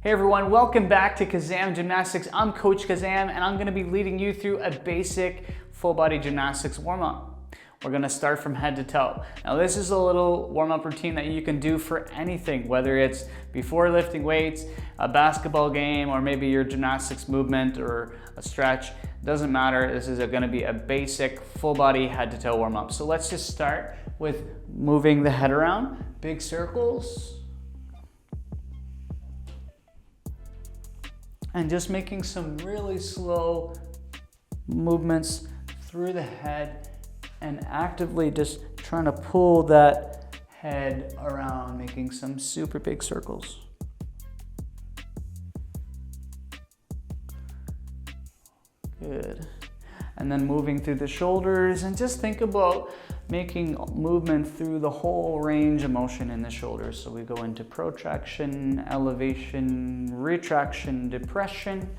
Hey everyone, welcome back to Kazam Gymnastics. I'm Coach Kazam and I'm going to be leading you through a basic full body gymnastics warm-up. We're going to start from head to toe. Now this is a little warm-up routine that you can do for anything, whether it's before lifting weights, a basketball game, or maybe your gymnastics movement or a stretch. Doesn't matter. This is going to be a basic full body head to toe warm-up. So let's just start with moving the head around, big circles. And just making some really slow movements through the head and actively just trying to pull that head around, making some super big circles. Good. And then moving through the shoulders, and just think about making movement through the whole range of motion in the shoulders. So we go into protraction, elevation, retraction, depression,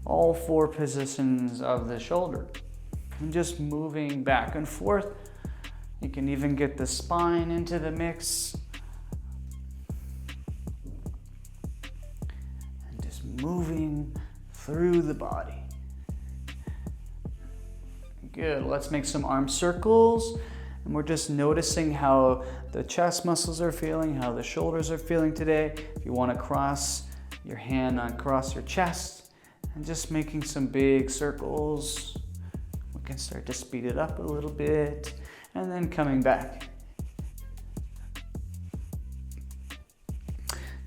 all four positions of the shoulder. And just moving back and forth. You can even get the spine into the mix. And just moving through the body. Good, let's make some arm circles. And we're just noticing how the chest muscles are feeling, how the shoulders are feeling today. If you want to cross your hand across your chest and just making some big circles. We can start to speed it up a little bit and then coming back.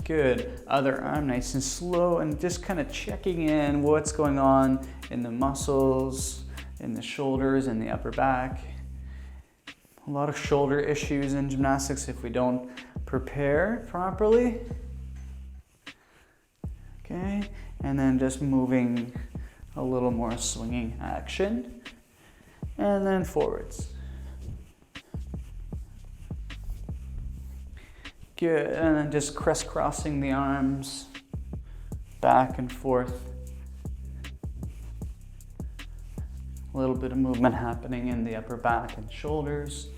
Good, other arm nice and slow, and just kind of checking in what's going on in the muscles, in the shoulders and the upper back. A lot of shoulder issues in gymnastics if we don't prepare properly. Okay, and then just moving a little more swinging action. And then forwards. Good, and then just crisscrossing the arms back and forth. A little bit of movement happening in the upper back and shoulders.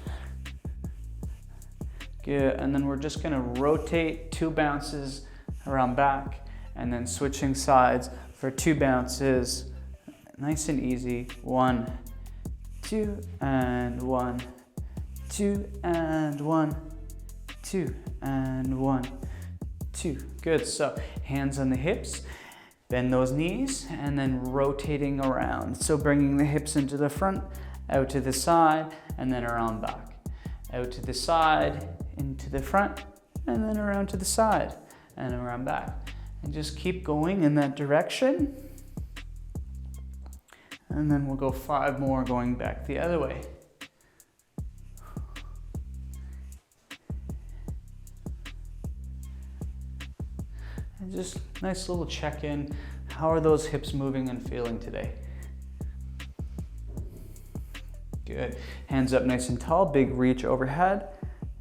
Good, and then we're just gonna rotate 2 bounces around back and then switching sides for 2 bounces. Nice and easy. 1, 2, and 1, 2, and 1, 2, and 1, 2. Good, so hands on the hips. Bend those knees and then rotating around. So bringing the hips into the front, out to the side, and then around back. Out to the side, into the front, and then around to the side, and around back. And just keep going in that direction. And then we'll go 5 more going back the other way. And just nice little check-in. How are those hips moving and feeling today? Good. Hands up nice and tall, big reach overhead.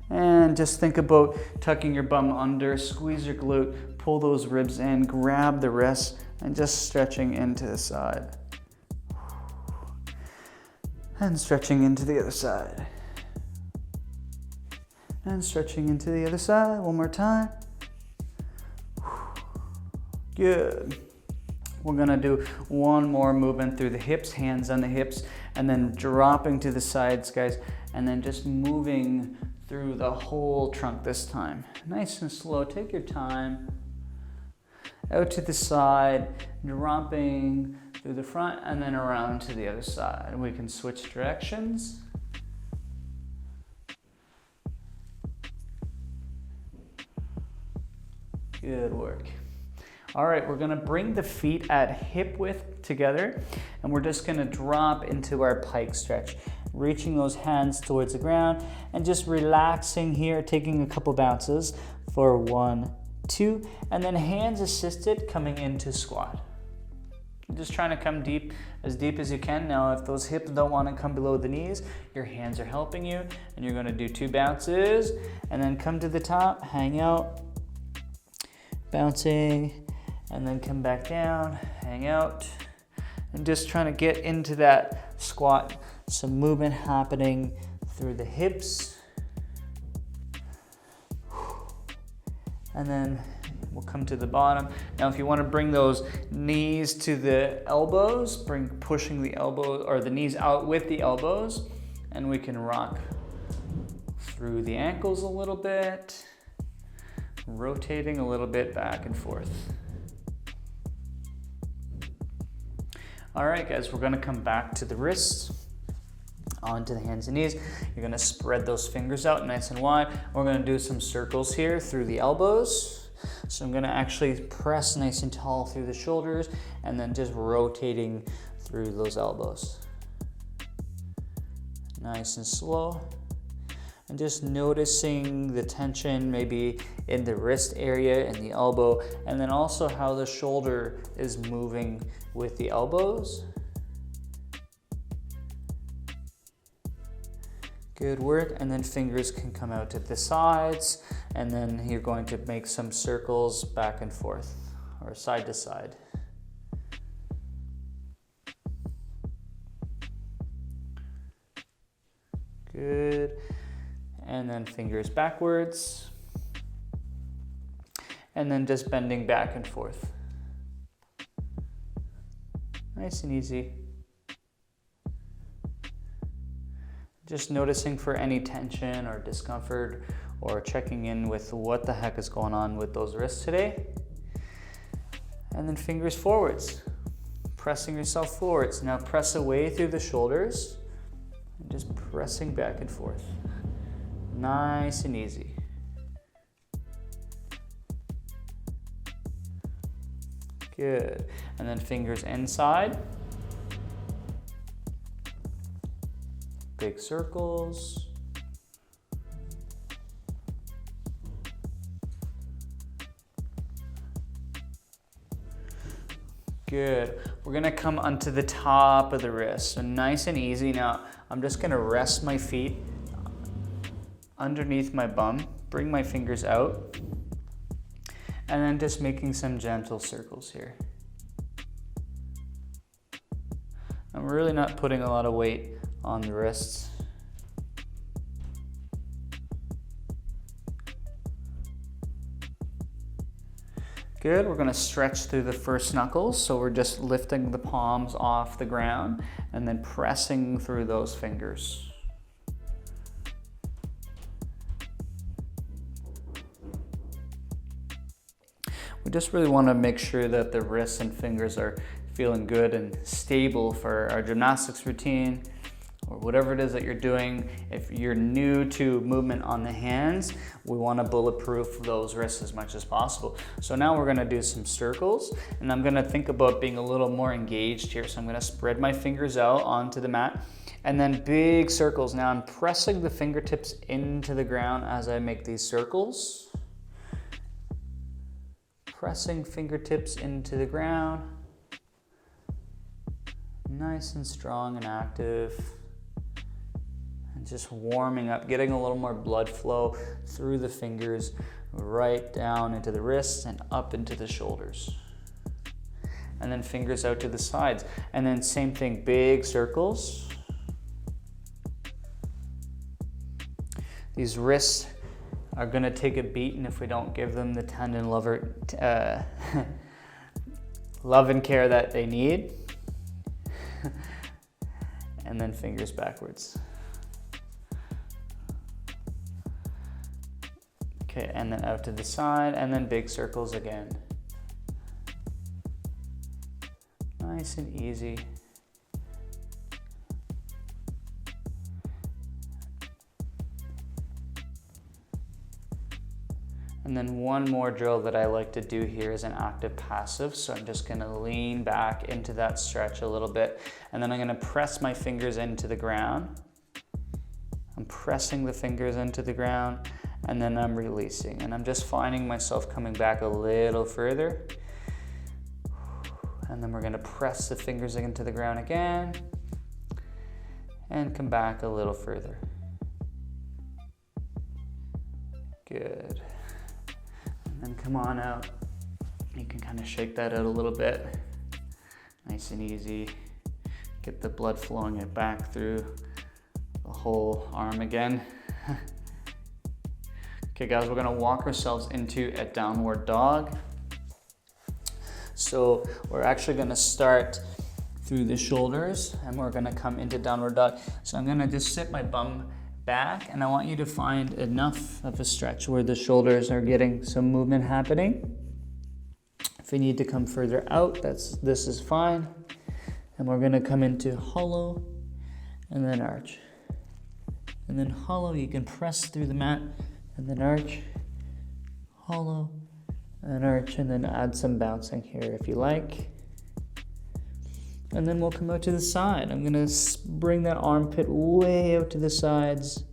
And just think about tucking your bum under, squeeze your glute, pull those ribs in, grab the wrists, and just stretching into the side. And stretching into the other side. And stretching into the other side. One more time. Good. We're gonna do one more movement through the hips, hands on the hips, and then dropping to the sides, guys, and then just moving through the whole trunk this time. Nice and slow, take your time. Out to the side, dropping through the front, and then around to the other side. We can switch directions. Good work. All right, we're gonna bring the feet at hip width together, and we're just gonna drop into our pike stretch, reaching those hands towards the ground and just relaxing here, taking a couple bounces for 1, 2, and then hands assisted coming into squat. Just trying to come deep as you can. Now, if those hips don't want to come below the knees, your hands are helping you, and you're gonna do 2 bounces and then come to the top, hang out, bouncing, and then come back down, hang out, and just trying to get into that squat. Some movement happening through the hips. And then We'll come to the bottom. Now if you want to bring those knees to the elbows, pushing the elbows or the knees out with the elbows, and we can rock through the ankles a little bit, rotating a little bit back and forth. All right, guys, we're gonna come back to the wrists, onto the hands and knees. You're gonna spread those fingers out nice and wide. We're gonna do some circles here through the elbows. So I'm gonna actually press nice and tall through the shoulders and then just rotating through those elbows. Nice and slow. And just noticing the tension maybe in the wrist area and the elbow, and then also how the shoulder is moving with the elbows. Good work, and then fingers can come out to the sides, and then you're going to make some circles back and forth, or side to side. Good, and then fingers backwards, and then just bending back and forth. Nice and easy. Just noticing for any tension or discomfort, or checking in with what the heck is going on with those wrists today. And then fingers forwards, pressing yourself forwards. Now press away through the shoulders, and just pressing back and forth. Nice and easy. Good. And then fingers inside. Big circles. Good. We're gonna come onto the top of the wrist. So nice and easy. Now I'm just gonna rest my feet underneath my bum, bring my fingers out, and then just making some gentle circles here. I'm really not putting a lot of weight on the wrists. Good, we're gonna stretch through the first knuckles, so we're just lifting the palms off the ground and then pressing through those fingers. We just really want to make sure that the wrists and fingers are feeling good and stable for our gymnastics routine, or whatever it is that you're doing. If you're new to movement on the hands, we want to bulletproof those wrists as much as possible. So now we're going to do some circles, and I'm going to think about being a little more engaged here. So I'm going to spread my fingers out onto the mat, and then big circles. Now I'm pressing the fingertips into the ground as I make these circles. Pressing fingertips into the ground. Nice and strong and active. And just warming up, getting a little more blood flow through the fingers, right down into the wrists and up into the shoulders. And then fingers out to the sides. And then same thing, big circles. These wrists are gonna take a beating if we don't give them the tendon love and care that they need. And then fingers backwards. Okay, and then out to the side, and then big circles again. Nice and easy. And then one more drill that I like to do here is an active passive. So I'm just gonna lean back into that stretch a little bit, and then I'm gonna press my fingers into the ground. I'm pressing the fingers into the ground, and then I'm releasing. And I'm just finding myself coming back a little further. And then we're gonna press the fingers into the ground again, and come back a little further. Good. And come on out. You can kind of shake that out a little bit. Nice and easy. Get the blood flowing it back through the whole arm again. Okay guys, we're gonna walk ourselves into a downward dog. So we're actually gonna start through the shoulders and we're gonna come into downward dog. So I'm gonna just sit my bum back and I want you to find enough of a stretch where the shoulders are getting some movement happening. If you need to come further out, this is fine. And we're gonna come into hollow and then arch. And then hollow, you can press through the mat and then arch, hollow and arch, and then add some bouncing here if you like. And then we'll come out to the side. I'm gonna bring that armpit way out to the sides.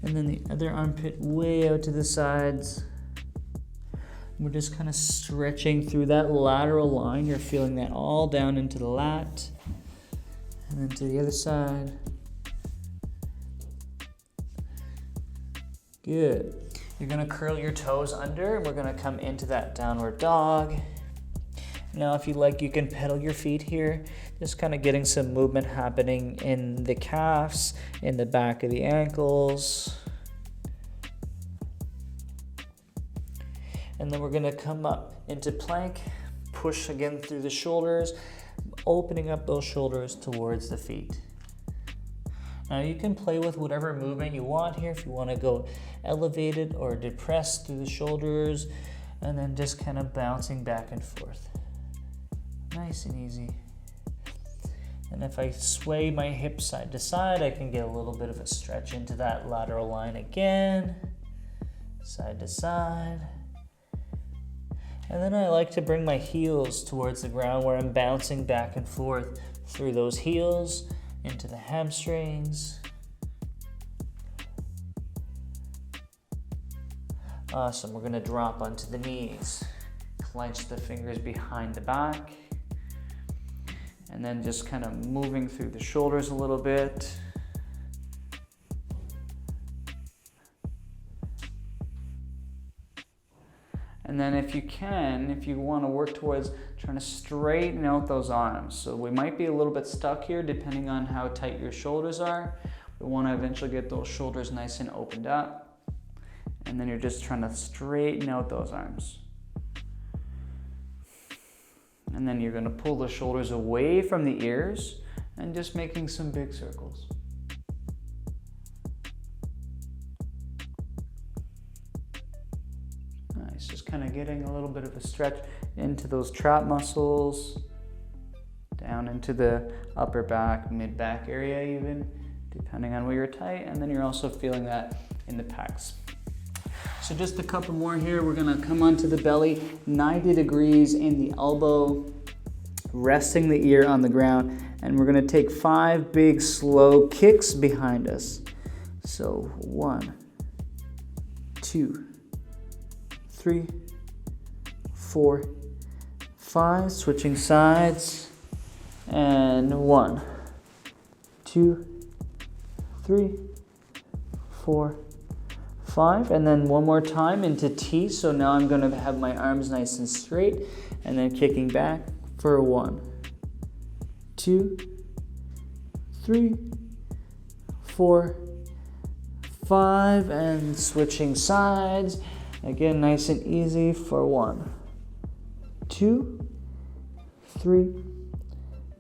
And then the other armpit way out to the sides. We're just kind of stretching through that lateral line. You're feeling that all down into the lat. And then to the other side. Good. You're gonna curl your toes under and we're gonna come into that downward dog. Now, if you like, you can pedal your feet here, just kind of getting some movement happening in the calves, in the back of the ankles. And then we're gonna come up into plank, push again through the shoulders, opening up those shoulders towards the feet. Now you can play with whatever movement you want here, if you want to go elevated or depressed through the shoulders, and then just kind of bouncing back and forth. Nice and easy. And if I sway my hips side to side, I can get a little bit of a stretch into that lateral line again, side to side. And then I like to bring my heels towards the ground where I'm bouncing back and forth through those heels, into the hamstrings. Awesome, we're gonna drop onto the knees. Clench the fingers behind the back. And then just kind of moving through the shoulders a little bit. And then if you want to work towards trying to straighten out those arms. So we might be a little bit stuck here depending on how tight your shoulders are. We want to eventually get those shoulders nice and opened up. And then you're just trying to straighten out those arms. And then you're going to pull the shoulders away from the ears and just making some big circles. Nice, just kind of getting a little bit of a stretch into those trap muscles, down into the upper back, mid back area even, depending on where you're tight, and then you're also feeling that in the pecs. So just a couple more here. We're gonna come onto the belly, 90 degrees in the elbow, resting the ear on the ground, and we're gonna take 5 big slow kicks behind us. So 1, 2, 3, 4, 5, switching sides, and 1, 2, 3, 4, 5, and then one more time into T. So now I'm going to have my arms nice and straight, and then kicking back for 1, 2, 3, 4, 5, and switching sides. Again, nice and easy for 1, 2, 3,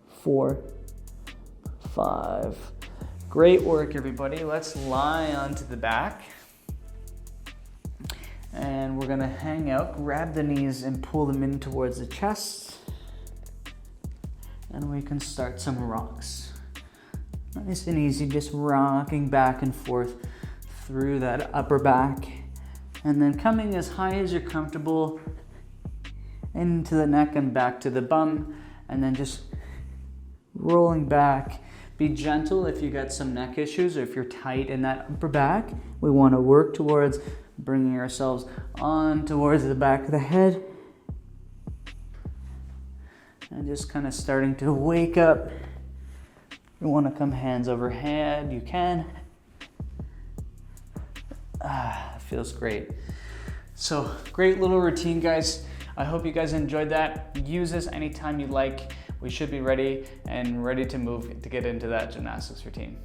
4, 5. Great work, everybody. Let's lie onto the back. And we're gonna hang out, grab the knees and pull them in towards the chest. And we can start some rocks. Nice and easy, just rocking back and forth through that upper back. And then coming as high as you're comfortable into the neck and back to the bum. And then just rolling back. Be gentle if you got some neck issues or if you're tight in that upper back. We wanna work towards bringing ourselves on towards the back of the head. And just kind of starting to wake up. You want to come hands over head, you can. Feels great. So great little routine, guys. I hope you guys enjoyed that. Use this anytime you like. We should be ready to move to get into that gymnastics routine.